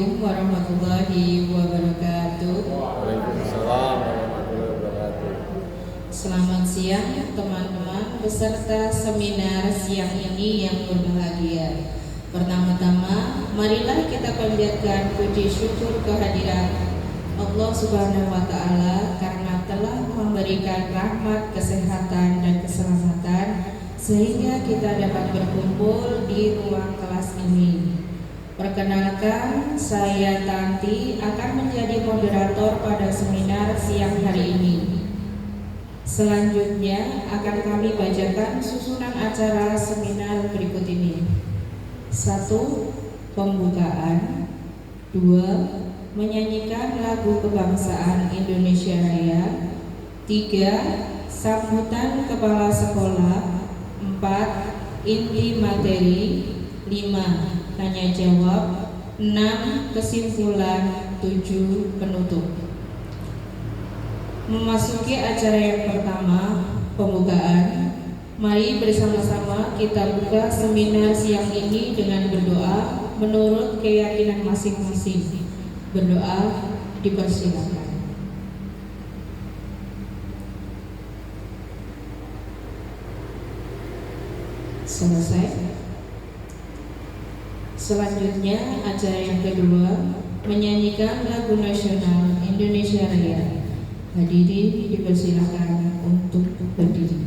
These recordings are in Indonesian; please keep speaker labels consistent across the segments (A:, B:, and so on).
A: Assalamualaikum warahmatullahi wabarakatuh.
B: Waalaikumsalam warahmatullahi wabarakatuh.
A: Selamat siang teman-teman peserta seminar siang ini yang berbahagia. Pertama-tama, marilah kita panjatkan puji syukur kehadiran Allah Subhanahu wa Ta'ala karena telah memberikan rahmat, kesehatan, dan keselamatan sehingga kita dapat berkumpul di ruang kelas ini. Perkenalkan, saya Tanti akan menjadi moderator pada seminar siang hari ini. Selanjutnya akan kami bacakan susunan acara seminar berikut ini. 1. Pembukaan. 2. Menyanyikan lagu kebangsaan Indonesia Raya. 3. Sambutan kepala sekolah. 4. Inti materi. 5. Tanya jawab. 6. Kesimpulan. 7. Penutup. Memasuki acara yang pertama, pembukaan. Mari bersama-sama kita buka seminar siang ini dengan berdoa menurut keyakinan masing-masing. Berdoa dipersilakan. Selesai. Selanjutnya acara yang kedua, menyanyikan lagu nasional Indonesia Raya. Hadirin dipersilakan untuk berdiri.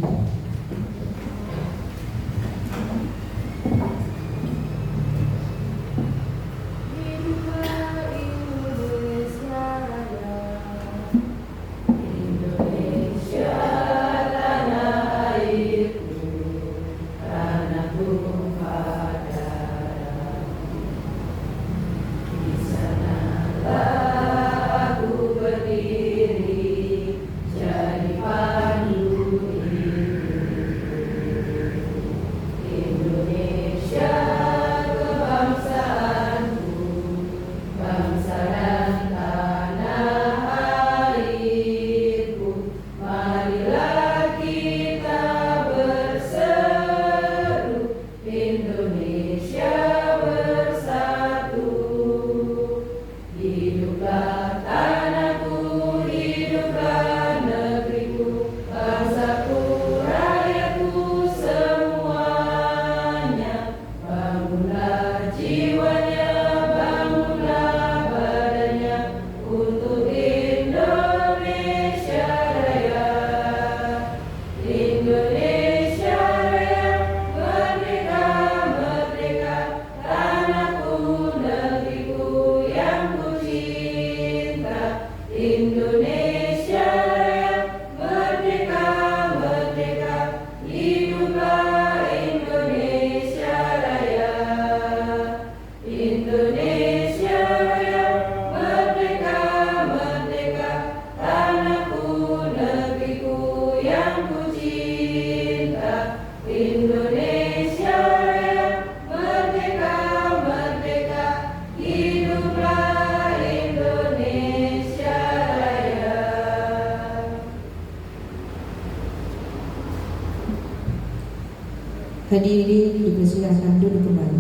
A: Hadirin dipersilakan duduk kembali.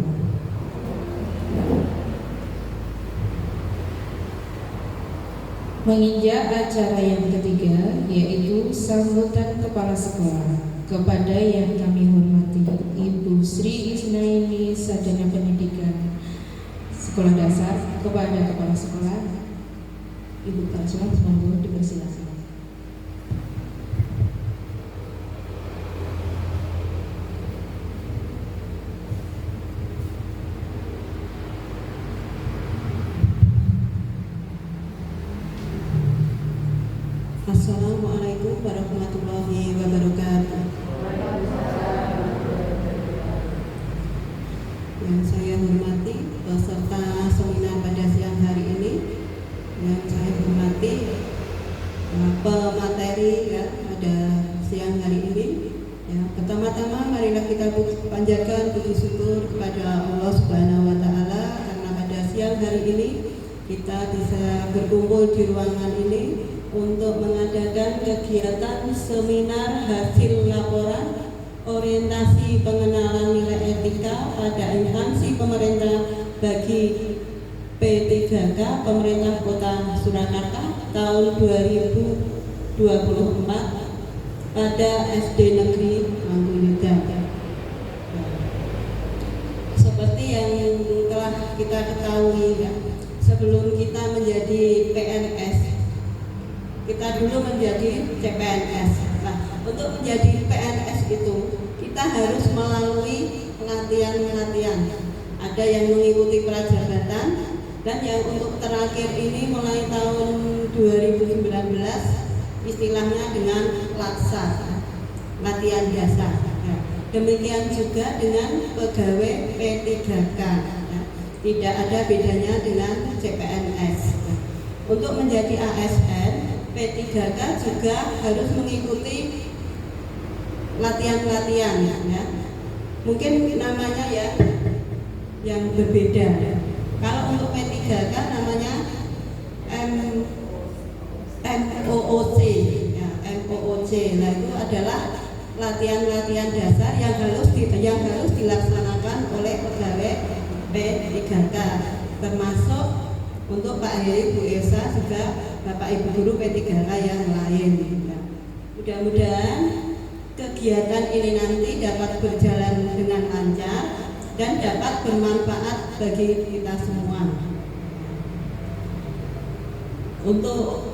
A: Menginjak acara yang ketiga, yaitu sambutan kepala sekolah. Kepada yang kami hormati Ibu Sri Isnaini Sarjana Pendidikan Sekolah Dasar, kepada kepala sekolah Ibu Kaswa, mohon dipersilakan.
C: Assalamualaikum warahmatullahi wabarakatuh. Yang saya hormati peserta seminar pada siang hari ini, yang saya hormati pemateri pada siang hari ini. Ya, pertama-tama marilah kita panjatkan puji syukur kepada Allah Subhanahu wa Ta'ala karena pada siang hari ini kita bisa berkumpul di ruangan ini untuk mengadakan kegiatan seminar hasil laporan orientasi pengenalan nilai etika pada instansi pemerintah bagi P3K Pemerintah Kota Surakarta tahun 2024 pada SD Negeri Mangkuyuda. Seperti yang telah kita ketahui ya, sebelum kita menjadi PNS, kita dulu menjadi CPNS. Nah, untuk menjadi PNS itu kita harus melalui pelatihan-pelatihan. Ada yang mengikuti prajabatan dan yang untuk terakhir ini mulai tahun 2019 istilahnya dengan laksa, latihan dasar. Ya. Demikian juga dengan pegawai P3K. Ya. Tidak ada bedanya dengan CPNS. Ya. Untuk menjadi ASN, P3K juga harus mengikuti latihan-latihan. Ya. Mungkin namanya ya yang berbeda. Kalau untuk P3K namanya MOOC, ya, MOOC. Nah, itu adalah latihan-latihan dasar yang harus dilaksanakan oleh pegawai P3K, termasuk untuk Pak Heri, Bu Esa, juga Bapak Ibu Guru P3K yang lain. Ya. Mudah-mudahan kegiatan ini nanti dapat berjalan dengan lancar dan dapat bermanfaat bagi kita semua. Untuk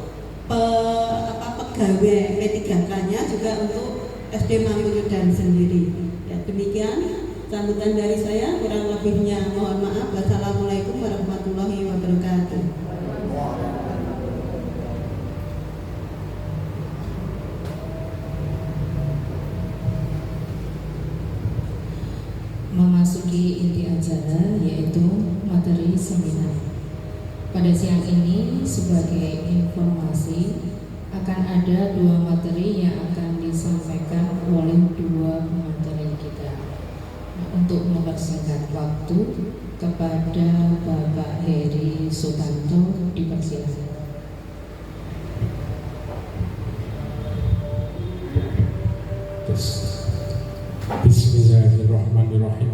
C: pegawai P3K-nya juga untuk SD Mangkuyudan sendiri. Ya, demikian sambutan dari saya, kurang lebihnya mohon maaf. Wassalamualaikum warahmatullahi wabarakatuh.
A: Memasuki inti acara yaitu materi seminar. Pada siang ini sebagai informasi akan ada 2 materi yang akan disampaikan oleh 2 pemateri kita. Untuk mempersingkat waktu, kepada Bapak Heri Sutanto dipersilakan.
D: Bismillahirrahmanirrahim.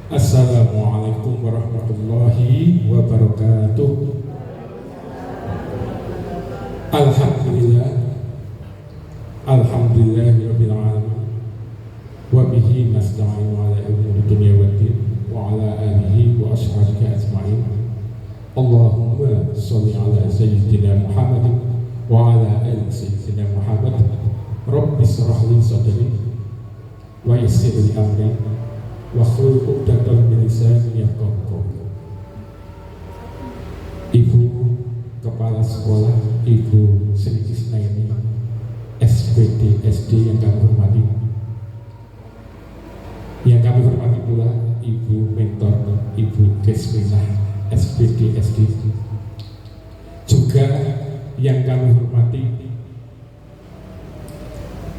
D: Assalamualaikum warahmatullahi wabarakatuh. Alhamdulillahirabbil alamin. Wa bihi nasta'inu ala umuri dunya waddin wa ala alihi wa ashabihi ajma'in. Allahumma shalli ala sayyidina Muhammadin wa ala ali sayyidina Muhammad. Rabbi shrah li sadri wa yassir li amri wa hlul 'uqdatam min lisani yafqahu qawli. Ibu Kepala Sekolah, Ibu Sri Krisnaini, SPD SD yang kami hormati, yang kami hormati pula Ibu Mentor, Ibu Desmina, SPD SD, juga yang kami hormati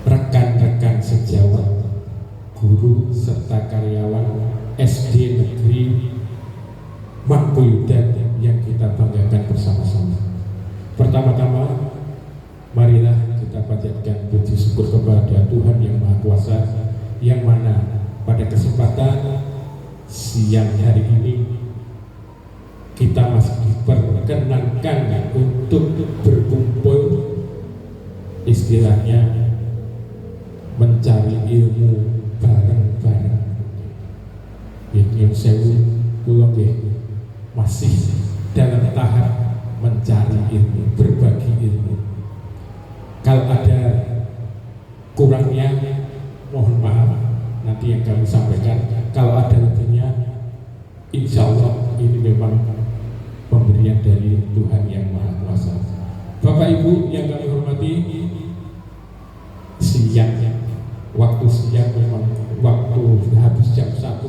D: rekan-rekan sejawat, guru serta karyawan SD Negeri Mangkuyudan yang kita banggakan bersama-sama. Pertama-tama, marilah kita panjatkan puji syukur kepada Tuhan Yang Maha Kuasa, yang mana pada kesempatan siang hari ini kita masih diperkenankan untuk berkumpul, istilahnya mencari ilmu bareng-bareng. Yang sewu kula masih dalam tahap mencari ilmu, berbagi ilmu. Kalau ada kurangnya, mohon maaf, nanti yang kami sampaikan. Kalau ada lebihnya, insya Allah ini memang pemberian dari Tuhan Yang Maha Kuasa. Bapak Ibu yang kami hormati, waktu siang memang waktu habis jam 1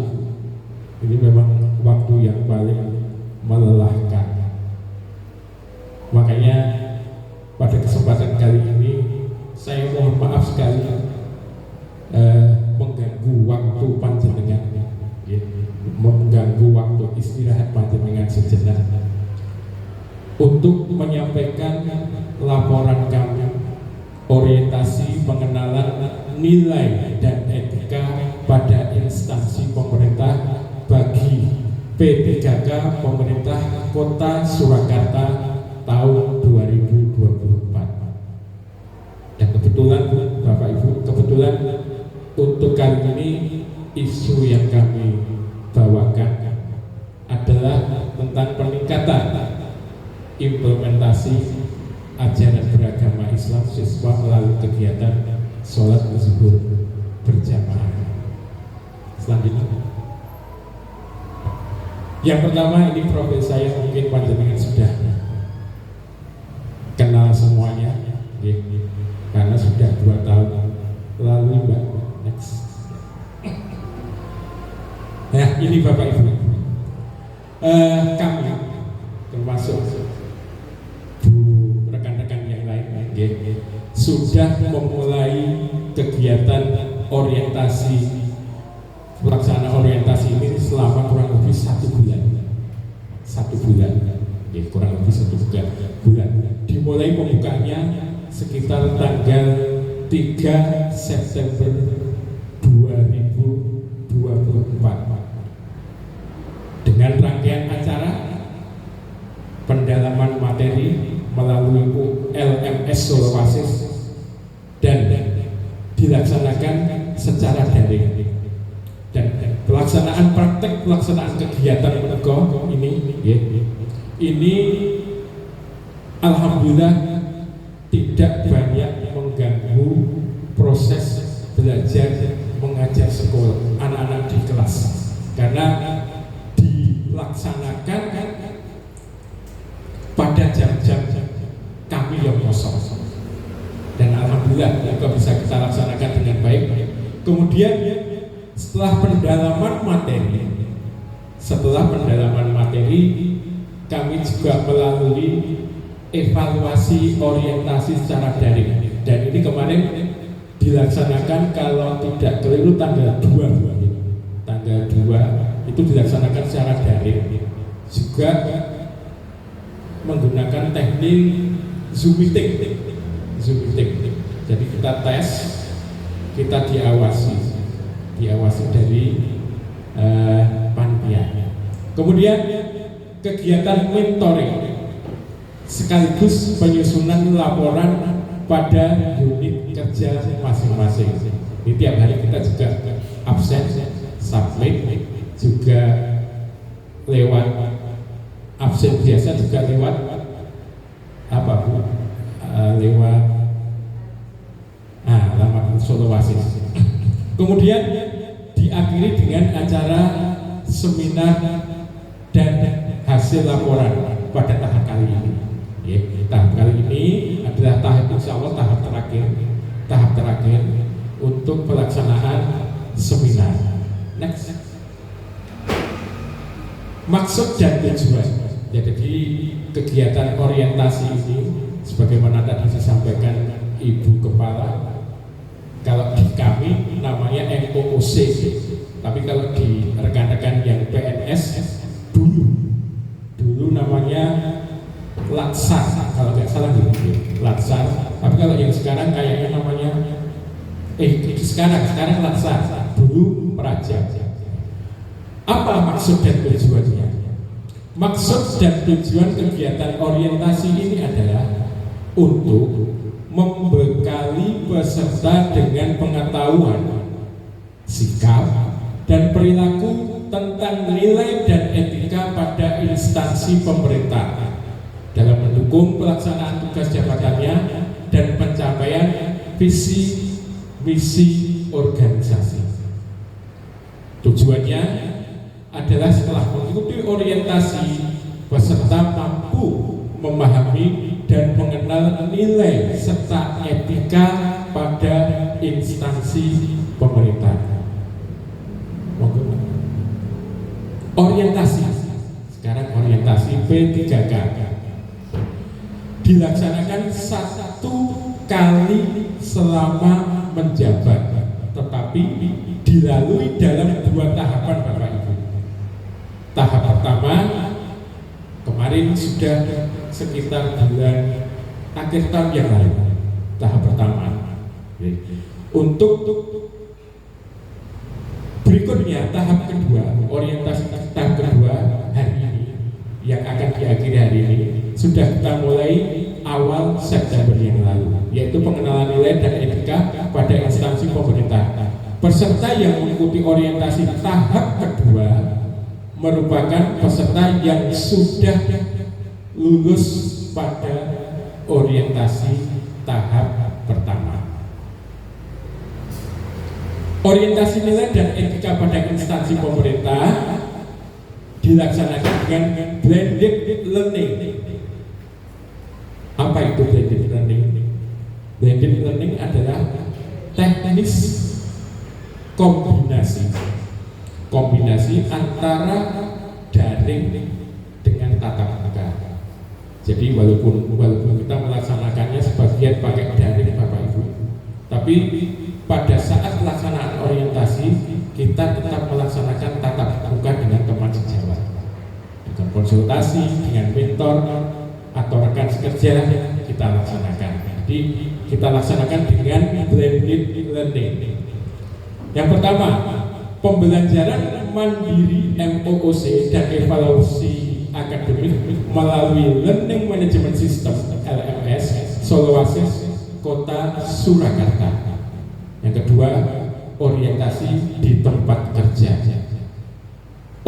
D: ini memang waktu yang paling melelahkan. Makanya pada kesempatan kali ini saya mohon maaf sekali mengganggu waktu panjenengan, mengganggu waktu istirahat panjenengan sejenak untuk menyampaikan laporan kami orientasi pengenalan nilai dan etika pada instansi pemerintah bagi P3K pemerintah Kota Surakarta tahun 2024. Dan kebetulan Bapak Ibu, kebetulan untuk kali ini isu yang kami bawakan adalah tentang peningkatan implementasi ajaran beragama Islam siswa melalui kegiatan sholat zuhur berjamaah. Selanjutnya, yang pertama ini profil saya mungkin panjenengan sudah kenal semuanya, karena sudah 2 tahun lalu, Mbak. Next. Nah, ini Bapak Ibu, kami termasuk rekan-rekan yang lain sudah memulai kegiatan orientasi, pelaksanaan orientasi ini selama kurang lebih 1 bulan. 1 bulan, kurang lebih 1 bulan. Dimulai pembukanya sekitar tanggal 3 September 2024 dengan rangkaian acara pendalaman materi melalui LMS Solowasis dan dilaksanakan secara daring. Dan pelaksanaan praktek pelaksanaan kegiatan menego ini alhamdulillah tidak banyak mengganggu proses belajar mengajar sekolah anak-anak di kelas, karena dilaksanakan pada jam-jam kami yang kosong, dan alhamdulillah itu bisa kita laksanakan dengan baik. Kemudian setelah pendalaman materi, kami juga melalui evaluasi orientasi secara daring, dan ini kemarin dilaksanakan kalau tidak keliru tanggal 2 itu dilaksanakan secara daring, juga menggunakan teknik Zoom meeting. Jadi kita tes, kita diawasi dari panitia. Kemudian kegiatan mentoring sekaligus penyusunan laporan pada unit kerja masing-masing. Ini tiap hari kita juga absen, submit, juga lewat absen biasa, juga lewat lewat alamat Solowasis. Kemudian diakhiri dengan acara seminar dan hasil laporan pada tahap kali ini. Tahap kali ini adalah tahap, insya Allah tahap terakhir untuk pelaksanaan seminar. Next. Maksud dan tujuan. Jadi kegiatan orientasi ini, sebagaimana tadi disampaikan Ibu Kepala, kalau di kami namanya MOOC, tapi kalau di rekan-rekan yang PNS dulu namanya Latsar, kalau nggak salah gitu, Latsar. Tapi kalau yang sekarang kayaknya namanya sekarang Latsar, dulu Praja. Apa maksud dan tujuannya? Maksud dan tujuan kegiatan orientasi ini adalah untuk membekali peserta dengan pengetahuan, sikap, dan perilaku tentang nilai dan etika pada instansi pemerintah dalam mendukung pelaksanaan tugas jabatannya dan pencapaian visi misi organisasi. Tujuannya adalah setelah mengikuti orientasi, peserta mampu memahami dan mengenal nilai serta etika pada instansi pemerintah. Orientasi, sekarang orientasi P3K dilaksanakan 1 kali selama menjabat, tetapi dilalui dalam 2 tahapan, Bapak Ibu. Tahap pertama kemarin sudah sekitar bulan akhir tahun yang lalu, tahap pertama. Untuk berikutnya tahap kedua, orientasi tahap kedua hari ini yang akan diakhiri hari ini sudah kita mulai awal September yang lalu, yaitu pengenalan nilai dan etika pada instansi pemerintah. Peserta yang mengikuti orientasi tahap kedua merupakan peserta yang sudah lulus pada orientasi tahap pertama. Orientasi nilai dan etika pada instansi pemerintah dilaksanakan dengan blended learning. Apa itu blended learning? Blended learning adalah teknis kombinasi antara daring dengan tatap muka. Jadi walaupun kita melaksanakannya sebagian pakai daring Bapak Ibu, tapi pada saat pelaksanaan orientasi kita tetap melaksanakan tatap muka dengan teman sejawat, dengan konsultasi dengan mentor atau rekan sekerja kita laksanakan. Jadi kita laksanakan dengan blended learning. Yang pertama, pembelajaran mandiri MOOC dan evaluasi akademik melalui Learning Management System LMS Soloasis Kota Surakarta. Yang kedua, orientasi di tempat kerja.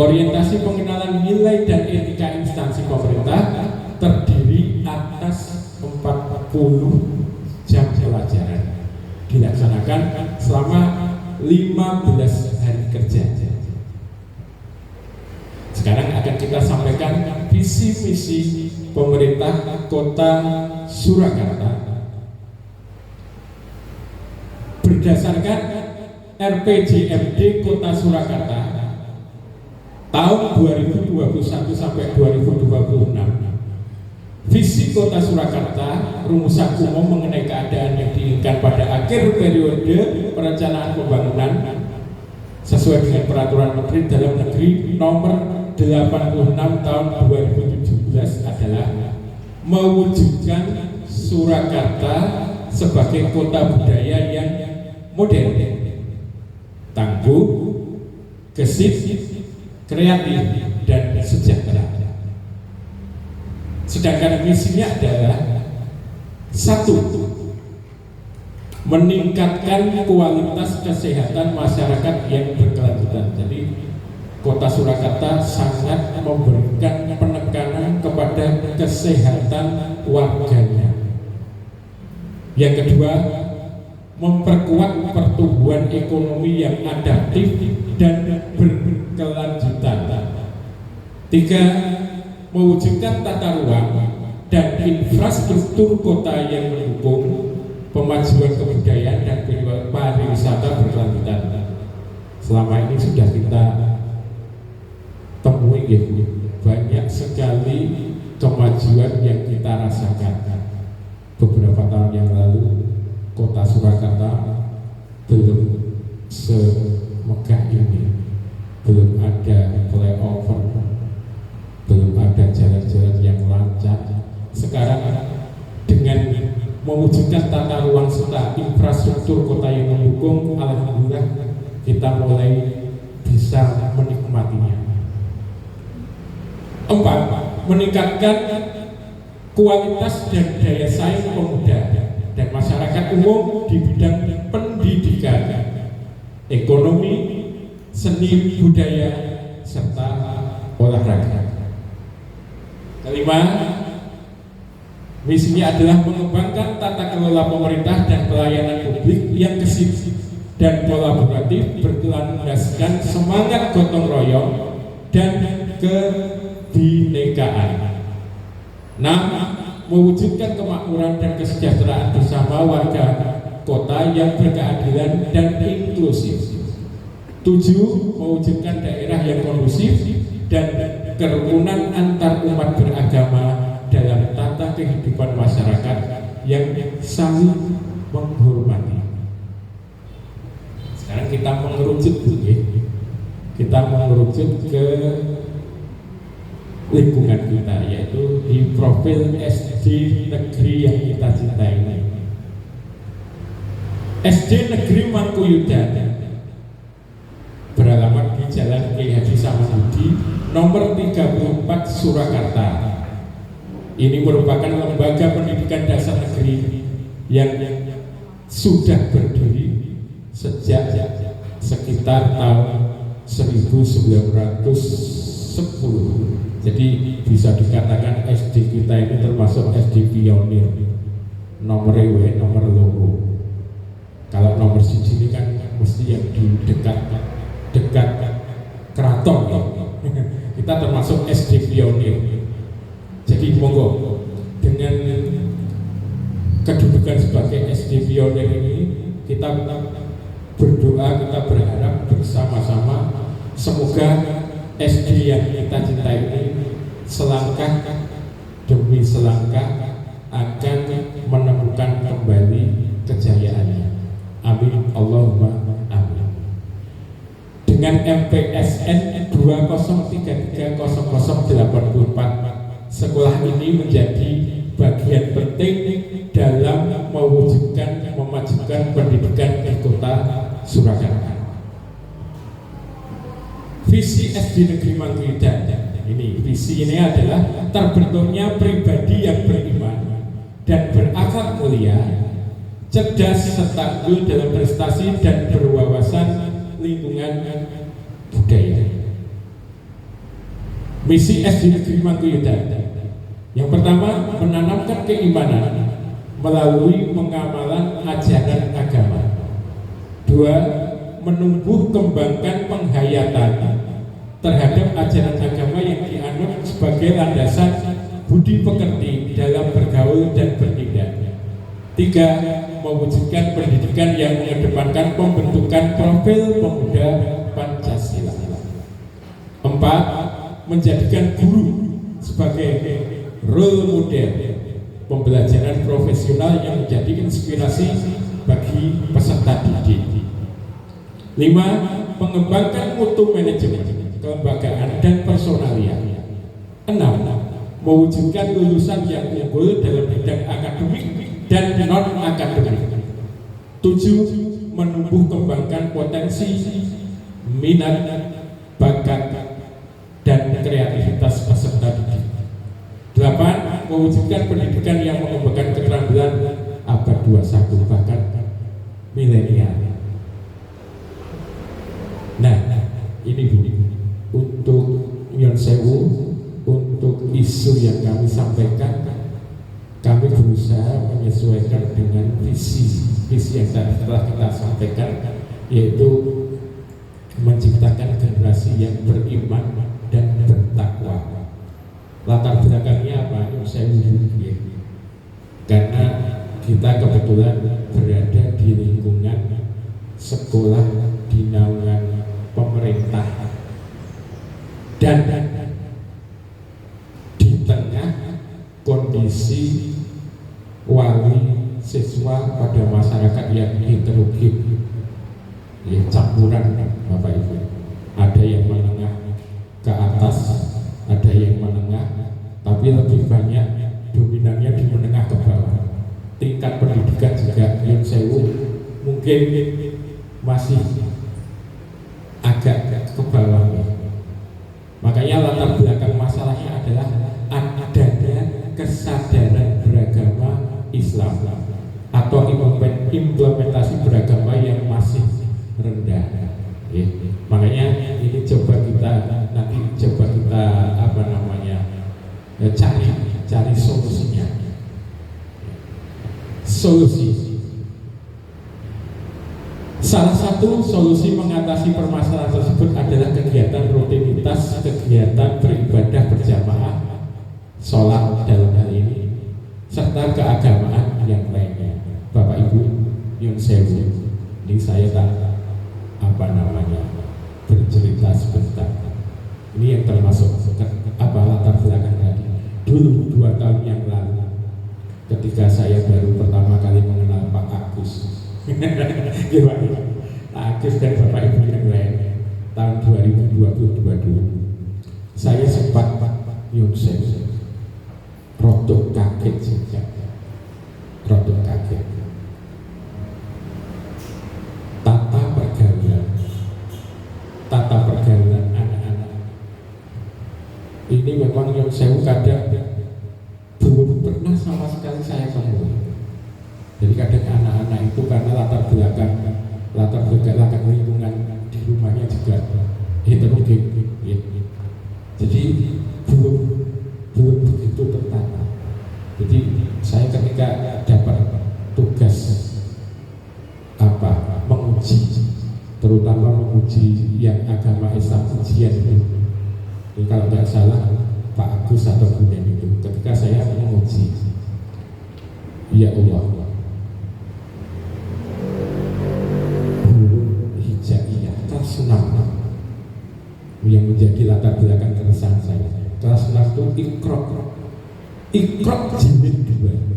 D: Orientasi pengenalan nilai dan etika instansi pemerintah terdiri atas 40 jam pelajaran, dilaksanakan selama 15 hari kerja. Sekarang akan kita sampaikan visi misi pemerintah Kota Surakarta berdasarkan RPJMD Kota Surakarta tahun 2021 sampai 2026. Visi Kota Surakarta rumusan umum mengenai keadaan yang diinginkan pada akhir periode perencanaan pembangunan sesuai dengan Peraturan Menteri Dalam Negeri Nomor 86 Tahun 2017 adalah mewujudkan Surakarta sebagai kota budaya yang modern, tangguh, gesit, kreatif, dan sejahtera. Sedangkan misinya adalah satu, meningkatkan kualitas kesehatan masyarakat yang berkelanjutan. Jadi Kota Surakarta sangat memberikan penekanan kepada kesehatan warganya. Yang kedua, memperkuat pertumbuhan ekonomi yang adaptif dan berkelanjutan. Tiga, mewujudkan tata ruang dan infrastruktur kota yang mendukung pemajuan kebudayaan dan pariwisata berkelanjutan. Selama ini sudah kita temui ya, banyak sekali kemajuan yang kita rasakan. Beberapa tahun yang lalu Kota Surakarta belum semegah ini, belum ada flyover, belum ada jalan-jalan yang lancar. Sekarang dengan mewujudkan tata ruang serta infrastruktur kota yang mendukung, alhamdulillah kita mulai bisa menikmatinya. 4. Meningkatkan kualitas dan daya saing pemuda dan masyarakat umum di bidang pendidikan, ekonomi, seni budaya, serta olahraga. Kelima, misinya adalah mengembangkan tata kelola pemerintah dan pelayanan publik yang gesit dan kolaboratif berlandaskan semangat gotong royong dan kebinekaan. 6. Mewujudkan kemakmuran dan kesejahteraan bersama warga kota yang berkeadilan dan inklusif. 7. Mewujudkan daerah yang kondusif dan kerukunan antar umat beragama dalam tata kehidupan masyarakat yang saling menghormati. Sekarang kita mengerucut ya. Kita mengerucut ke lingkungan kita, yaitu di profil SD negeri yang kita cintai ini. SD Negeri Mangkuyudan beralamat di Jalan Kiai Haji Samanhudi nomor 34 Surakarta. Ini merupakan lembaga pendidikan dasar negeri yang sudah berdiri sejak sekitar tahun 1910. Jadi bisa dikatakan SD kita ini termasuk SD pionir. Nomor nomor loro. Kalau nomor siji ini kan mesti yang di dekat keraton ya. Kita termasuk SD pionir. Jadi monggo dengan kedudukan sebagai SD pionir ini kita berdoa, kita berharap bersama-sama semoga SD yang kita cintai ini selangkah demi selangkah akan menemukan kembali kejayaannya. Amin Allahumma amin. Dengan MPSN 20330084, sekolah ini menjadi bagian penting dalam memajukan pendidikan di kota Surakarta. Visi SD Negeri Mangkunegaran ini, visi ini adalah terbentuknya pribadi yang beriman dan berakhlak mulia, cerdas serta unggul dalam prestasi dan berwawasan lingkungan budaya. Misi SD Negeri Mangkunegaran yang pertama, menanamkan keimanan melalui pengamalan ajaran agama. Dua, menumbuh kembangkan penghayatan terhadap ajaran agama yang dianut sebagai landasan budi pekerti dalam bergaul dan bertindak. Tiga, mewujudkan pendidikan yang mengedepankan pembentukan profil pemuda Pancasila. Empat, menjadikan guru sebagai role model pembelajaran profesional yang menjadi inspirasi bagi peserta didik. 5. Mengembangkan mutu manajemen, kelembagaan dan personalia. 6. Mewujudkan lulusan yang unggul dalam bidang akademik dan non-akademik. 7. Menumbuh kembangkan potensi, minat, bakat, dan kreativitas peserta didik. 8. Mewujudkan pendidikan yang mengembangkan keterampilan abad 21 bahkan milenial. Nah, ini Bu, untuk Nyon Sewu, untuk isu yang kami sampaikan, kami berusaha menyesuaikan dengan visi yang tadi telah kita sampaikan, yaitu menciptakan generasi yang beriman dan bertakwa. Latar belakangnya apa? Nyon Sewu, ya. Karena kita kebetulan berada di lingkungan sekolah di naungan pemerintah dan di tengah kondisi wali siswa pada masyarakat yang heterogen, ya, campuran Bapak Ibu. Ada yang menengah ke atas, ada yang menengah, tapi lebih banyak dominannya di menengah ke bawah. Tingkat pendidikan juga Nyon Sewu mungkin masih agak ke bawah. Makanya latar belakang masalahnya adalah adanya kesadaran beragama Islam atau implementasi beragama yang masih rendah. Ya. Makanya ini coba kita cari solusinya. Salah satu solusi mengatasi permasalahan tersebut adalah kegiatan rutinitas, kegiatan beribadah berjamaah, sholat dalam hal ini, serta keagamaan yang lainnya. Bapak Ibu, Nyon Sewu, ini saya bercerita sebentar. Ini yang termasuk latar belakang tadi. Dulu 2 tahun yang lalu, ketika saya baru pertama kali mengenal Pak Agus, gimana? Pak Agus dan Bapak Ibu yang lain, tahun 2022 saya sempat Nyon Sewu rodok kaget saja, rodok kaget. Tata pergaulan anak-anak saya kadang belum pernah sama sekali saya temui. Jadi kadang anak-anak itu karena latar belakang lingkungan di rumahnya juga heterogen, ya. Jadi belum begitu tertata. Jadi saya ketika dapat tugas menguji, terutama menguji yang agama Islam ujian itu. Jadi kalau tidak salah Pak Agus atau Bunen itu, ketika saya menguji, ya Allah, huruf hijaiyah kelas 6 yang menjadi latar belakang keresahan saya. Kelas 6 itu Iqra jilid 2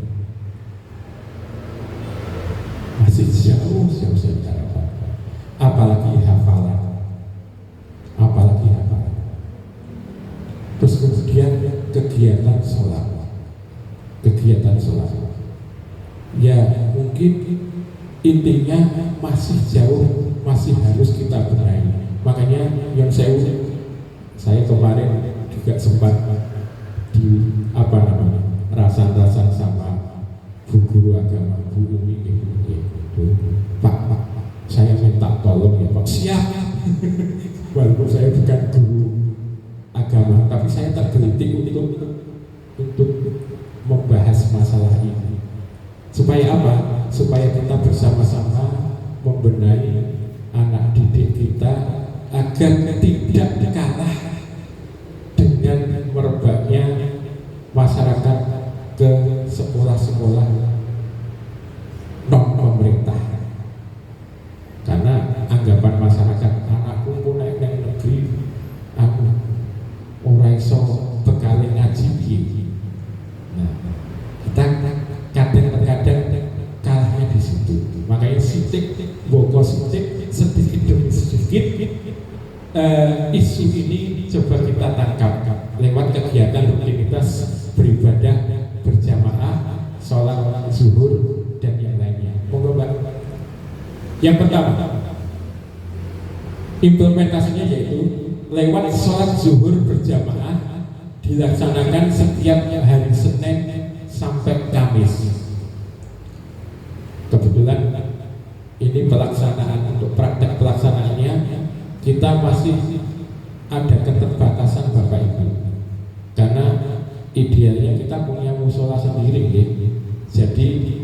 D: masih jauh saya harapkan. Apalagi hafalan. Terus kemudian kegiatan sholat. Ya mungkin intinya masih jauh, masih harus kita benahi. Makanya yang saya kemarin juga sempat di rasan sama bu guru agama, Bu Umi itu, Pak, saya minta tolong ya Pak. Siap. Walaupun saya bukan guru agama, tapi saya tergelitik untuk membahas masalah ini. Supaya apa? Supaya kita bersama-sama membenahi anak didik kita agar tidak kalah dengan merebaknya masyarakat ke sekolah-sekolah non pemerintah. Karena anggapan masyarakat, anakku pun naik negeri, aku ora iso bekali ngaji piye. Nah, kita kadang-kadang kalahnya di situ. Makanya sedikit demi sedikit isu ini coba kita tangkap lewat kegiatan rutinitas beribadah berjamaah, sholat zuhur dan yang lainnya. Monggo Mbak. Yang pertama, implementasinya yaitu lewat sholat zuhur berjamaah dilaksanakan setiap hari Senin sampai Kamis. Kebetulan ini pelaksanaan, untuk praktek pelaksanaannya kita masih ada keterbatasan Bapak Ibu, karena idealnya kita punya musola sendiri ya. Jadi ini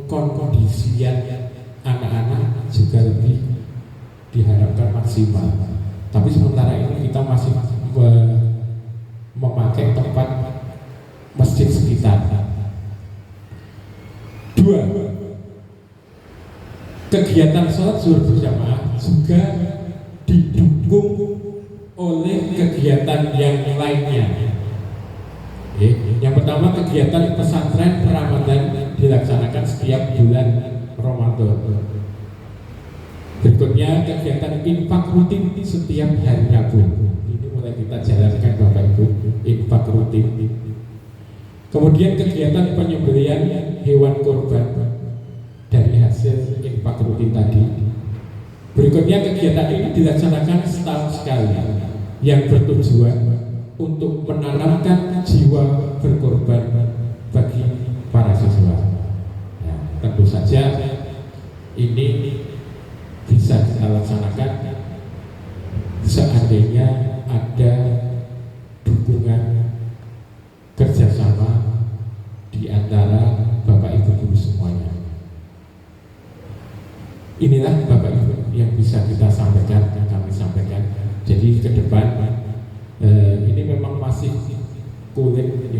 D: pengkondisian anak-anak juga lebih diharapkan maksimal. Tapi sementara ini kita masih memakai tempat masjid sekitar. 2. Kegiatan sholat zuhur berjamaah juga didukung oleh kegiatan yang lainnya. Yang pertama, kegiatan pesantren Ramadan dilaksanakan setiap bulan Ramadan. Berikutnya, kegiatan infak rutin setiap hari Rabu. Ini mulai kita jalankan Bapak Ibu, infak rutin. Kemudian kegiatan penyembelihan hewan kurban dari hasil infak rutin tadi. Berikutnya, kegiatan ini dilaksanakan setahun sekali yang bertujuan untuk menanamkan jiwa berkorban bagi para siswa. Ya, tentu saja ini bisa kita laksanakan seandainya ada dukungan kerjasama di antara Bapak Ibu guru semuanya. Inilah Bapak Ibu yang bisa kita sampaikan, yang kami sampaikan. Jadi ke depan ini memang masih kulit,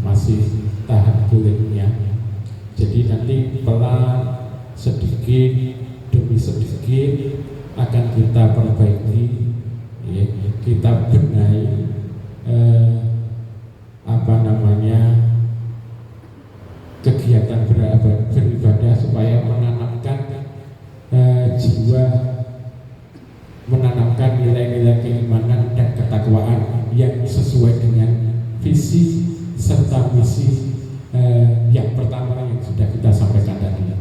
D: masih tahap kulitnya. Jadi nanti pelan, sedikit demi sedikit akan kita perbaiki, ya, kita benahi kegiatan beribadah supaya menanamkan jiwa, menanamkan nilai-nilai keimanan dan ketakwaan yang sesuai dengan visi serta misi yang pertama yang sudah kita sampaikan tadi.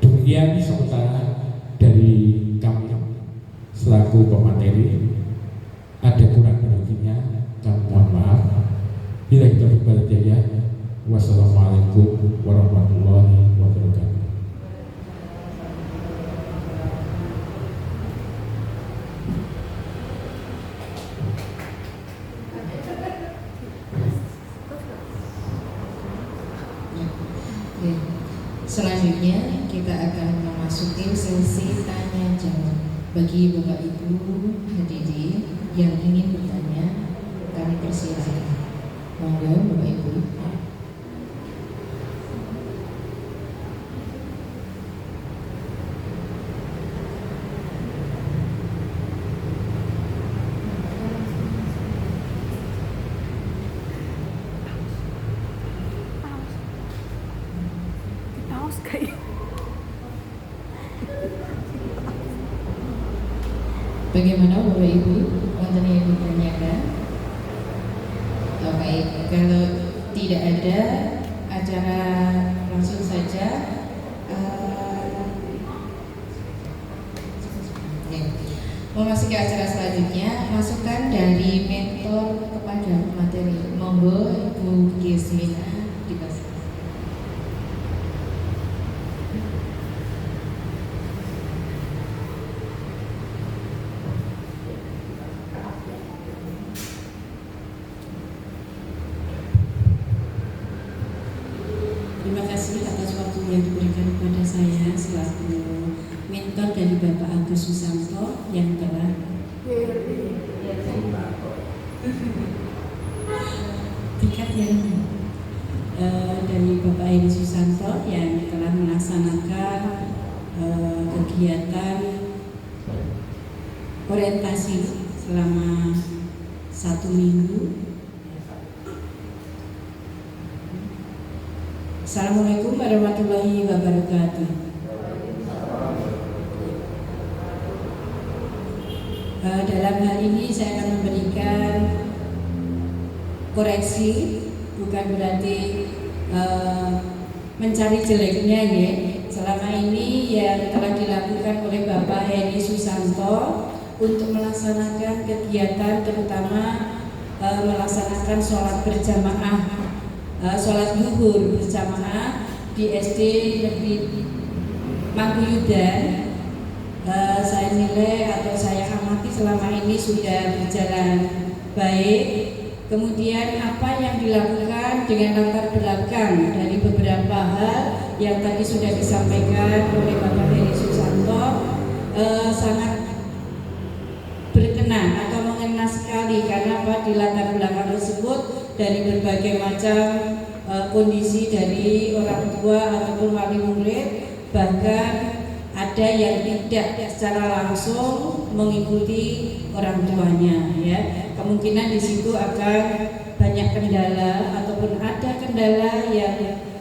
D: Demikian sementara dari kami selaku pemateri. Wassalamualaikum warahmatullahi wabarakatuh.
A: Oke. Selanjutnya kita akan memasuki sesi tanya jawab. Bagi Bapak Ibu hadirin yang ingin bertanya, kami persilakan. Monggo Bapak Ibu.
E: Paus kayak
A: Bagaimana Bapak Ibu? Wonten yang ditanyakan? Oh, baik, kalau tidak ada, acara langsung saja. Ya. Memasuki acara selanjutnya, masukan dari mentor kepada materi. Monggo Ibu Gismina dibahas.
E: Terima kasih atas waktu yang diberikan kepada saya selaku mentor dari Bapak Agus Susanto yang telah tingkat yang dari Bapak Edi Susanto yang telah melaksanakan kegiatan orientasi selama 1 minggu. Assalamualaikum warahmatullahi wabarakatuh. Dalam hal ini saya akan memberikan koreksi, bukan berarti mencari jeleknya ya. Selama ini yang telah dilakukan oleh Bapak Heri Susanto untuk melaksanakan kegiatan, terutama melaksanakan sholat berjamaah, sholat zuhur berjamaah di SD Negeri Mangkuyudan, saya nilai atau saya amati selama ini sudah berjalan baik. Kemudian apa yang dilakukan dengan latar belakang dari beberapa hal yang tadi sudah disampaikan oleh Bapak Heri Susanto sangat berkenan atau mengena sekali, karena apa, di latar belakang tersebut dari berbagai macam kondisi dari orang tua ataupun wali murid, bahkan ada yang tidak secara langsung mengikuti orang tuanya ya. Kemungkinan di situ akan banyak kendala ataupun ada kendala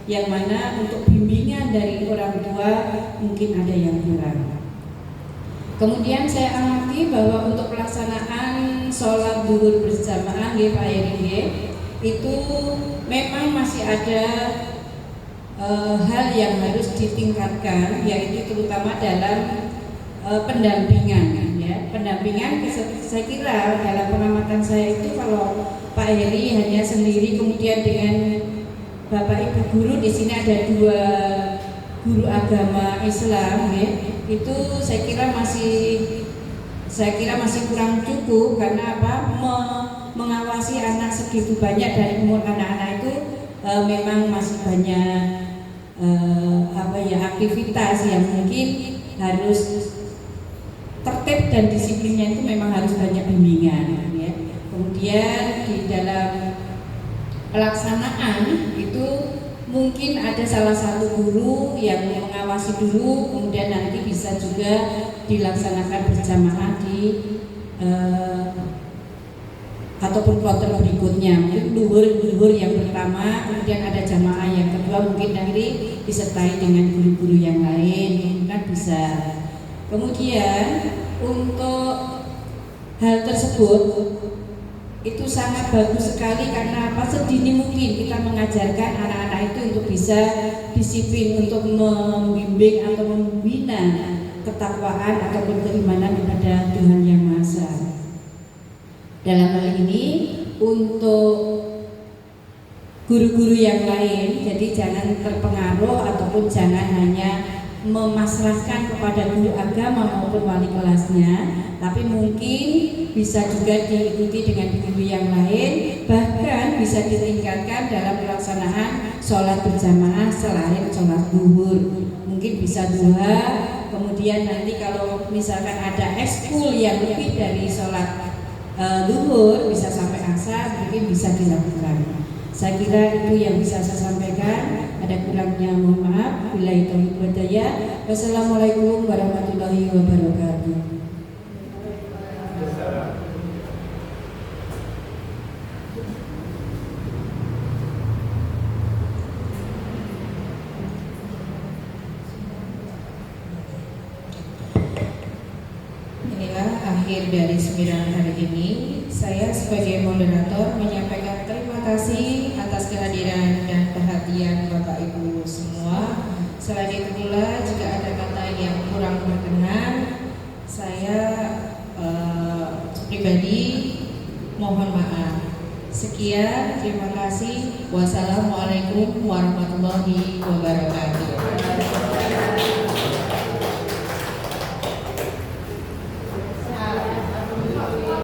E: yang mana untuk bimbingan dari orang tua mungkin ada yang kurang. Kemudian saya amati bahwa untuk pelaksanaan sholat zuhur berjamaah nggih Pak Heri itu memang masih ada hal yang harus ditingkatkan, yaitu terutama dalam pendampingan ya. Pendampingan saya kira dalam pengamatan saya itu kalau Pak Heri hanya sendiri, kemudian dengan Bapak Ibu guru, di sini ada 2 guru agama Islam ya, itu saya kira masih kurang cukup, karena apa, mengawasi anak segitu banyak dari umur anak-anak itu memang masih banyak aktivitas yang mungkin harus tertib dan disiplinnya itu memang harus banyak bimbingan ya. Kemudian di dalam pelaksanaan itu mungkin ada salah satu guru yang mengawasi dulu, kemudian nanti bisa juga dilaksanakan berjamaah di ataupun kloter berikutnya, mungkin luhur yang pertama, kemudian ada jamaah yang kedua, mungkin nanti disertai dengan guru-guru yang lain, kan bisa. Kemudian untuk hal tersebut itu sangat bagus sekali, karena apa, sedini mungkin kita mengajarkan anak-anak itu untuk bisa disiplin, untuk membimbing atau membina ketakwaan ataupun keimanan kepada Tuhan Yang Maha Esa. Dalam hal ini untuk guru-guru yang lain. Jadi jangan terpengaruh ataupun jangan hanya memasrahkan kepada guru agama maupun wali kelasnya, tapi mungkin bisa juga diikuti dengan guru yang lain, bahkan bisa ditingkatkan dalam pelaksanaan sholat berjamaah selain sholat zuhur. Mungkin bisa duha, kemudian nanti kalau misalkan ada ekskul yang lebih dari sholat zuhur bisa sampai asar, mungkin bisa dilakukan. Saya kira itu yang bisa saya sampaikan. Ada kurangnya mohon maaf. Billahi taufiq wal hidayah. Wassalamualaikum warahmatullahi wabarakatuh.
A: Inilah akhir dari seminar hari ini. Saya sebagai moderator menyampaikan terima kasih atas kehadiran dan perhatian Bapak Ibu semua. Selain itu pula, jika ada kata yang kurang berkenan, saya pribadi mohon maaf. Sekian, terima kasih. Wassalamualaikum warahmatullahi wabarakatuh.